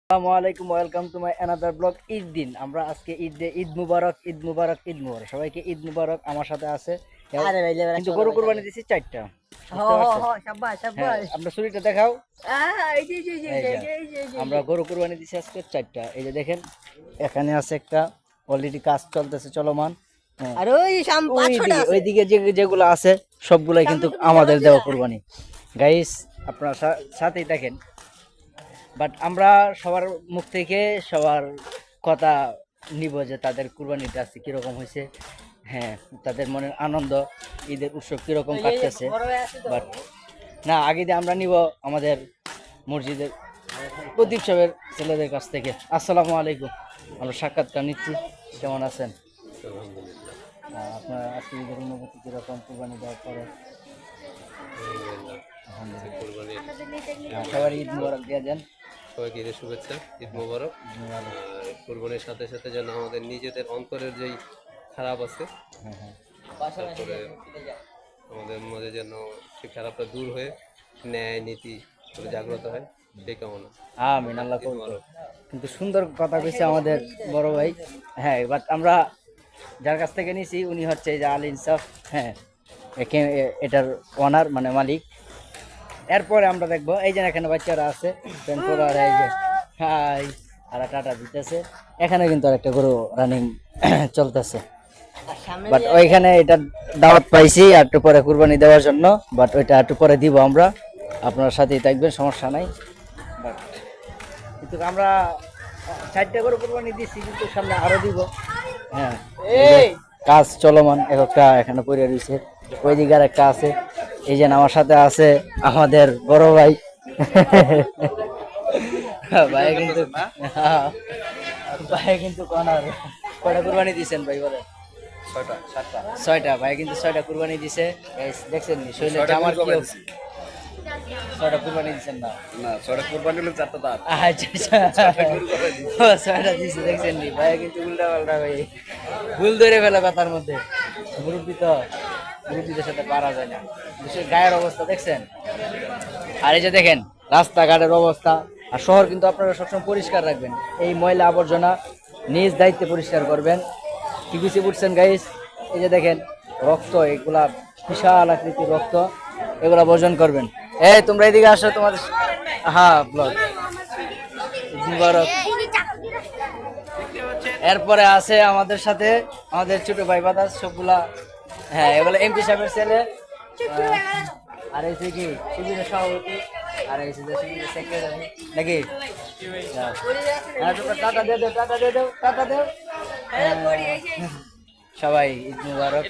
আসসালামু আলাইকুম, welcome to my another blog. Eid দিন আমরা আজকে ঈদ মুবারক, ঈদ মুবারক, ঈদ মুবারক, সবাইকে ঈদ মুবারক। আমার সাথে আছে আরে ভাই লেবার কিন্তু গরু কুরবানি দিছি 4টা, বুঝতে পারছেন? শাবাশ হ্যাঁ, শাবাশ আমরা ছুরিটা দেখাও। এই যে যে যে এই যে যে আমরা গরু কুরবানি দিছি আজকে 4টা। এই যে দেখেন, এখানে আছে একটা, অলরেডি কাজ চলতেছে চলমান। হ্যাঁ, আর ওই সাম 5-6টা আছে ওইদিকে যেগুলো আছে সবগুলাই কিন্তু আমাদের দেওয়া কুরবানি। গাইস, আপনারা সাথেই দেখেন। বাট আমরা সবার মুখ থেকে সবার কথা নিব যে তাদের কুরবানিটা আজকে কীরকম হয়েছে। হ্যাঁ, তাদের মনের আনন্দ, ঈদের উৎসব কীরকম কাটতেছে। বাট না, আগে দিয়ে আমরা নিব আমাদের মসজিদের প্রদীপ সাহেবের ছেলেদের কাছ থেকে। আসসালামু আলাইকুম, আমরা সাক্ষাৎকার নিচ্ছি। কেমন আছেন? আপনার আজকে ঈদের অনুভূতি কীরকম কুরবানি দেওয়ার পরে? সবার ঈদ মুবারক দিয়ে দেন। সবাইকে ঈদের শুভেচ্ছা, ঈদ মোবারক। কুরবানির সাথে সাথে যেন আমাদের নিজেদের অন্তরের যেই খারাপ আছে, তারপরে আমাদের মধ্যে যেন সেই খারাপটা দূর হয়ে ন্যায় নীতি জাগ্রত হয়, সেই কামনা। আমিন, আল্লাহ করুক। কিন্তু সুন্দর কথা কইছে আমাদের বড় ভাই। হ্যাঁ, বাট আমরা যার কাছ থেকে নিয়েছি উনি হচ্ছে এই যে আল ইনসাফ। হ্যাঁ, এটার ওনার মানে মালিক। এরপরে আমরা দেখবো এই যে এখানে বাচ্চারা আছে, এই যে হাই আর টাটা দিতেছে। এখানে কিন্তু আরেকটা গরু রানিং চলতেছে। বাট ওইখানে এটা দাওয়াত পাইছি আর একটু পরে কুরবানি দেওয়ার জন্য। বাট ওইটা একটু পরে দিব আমরা, আপনার সাথেই থাকবেন, সমস্যা নাই। বাট কিন্তু আমরা 4টা গরু কুরবানি দিচ্ছি, কিন্তু সামনে আরো দিব। হ্যাঁ, কাজ চলমান, একটা এখানে পড়ে রয়েছে, ওইদিকে আর একটা আছে। এই যে আমার সাথে আছে আমাদের বড় ভাই। ভাই কিন্তু ভাই কিন্তু কয়টা কুরবানি দিচ্ছেন ভাই? বলে 6টা ভাই কিন্তু 6টা কুরবানি দিছে। দেখছেন নি শৈলে জামার কি 6টা কুরবানি দিচ্ছেন? না না, 6টা কুরবানি হলো 4টা দাঁত। আচ্ছা আচ্ছা, 6টা দিছে, দেখছেন নি ভাই কিন্তু উল্টা পাল্টা ভাই ভুল ধরে ফেলে কথার মধ্যে। মুরব্বীদের সাথে পারা যায় না। দেশের গায়ের অবস্থা দেখছেন, আর এই যে দেখেন রাস্তাঘাটের অবস্থা। আর শহর কিন্তু আপনারা সবসময় পরিষ্কার রাখবেন, এই ময়লা আবর্জনা নিজ দায়িত্বে পরিষ্কার করবেন। কি কিছু বুঝছেন গাইস? এই যে দেখেন রক্ত, এগুলা বিশাল আকৃতির রক্ত, এগুলা বর্জন করবেন। এই তোমরা এদিকে আসো, তোমাদের হ্যাঁ ব্লগ মুবারক। এরপরে আছে আমাদের সাথে আমাদের ছোট ভাই বাদাস সবগুলা। হ্যাঁ, এগুলো এমপি সাহেবের ছেলে। আর এই যে কি শিবিরের সভাপতি, আর এই যে শিবিরের সেক্রেটারি নাকি। হ্যাঁ, তোমরা টাটা দিয়ে দেও, টাটা দিয়ে দেও, টাটা দেও। সবাই ঈদ মুবারক।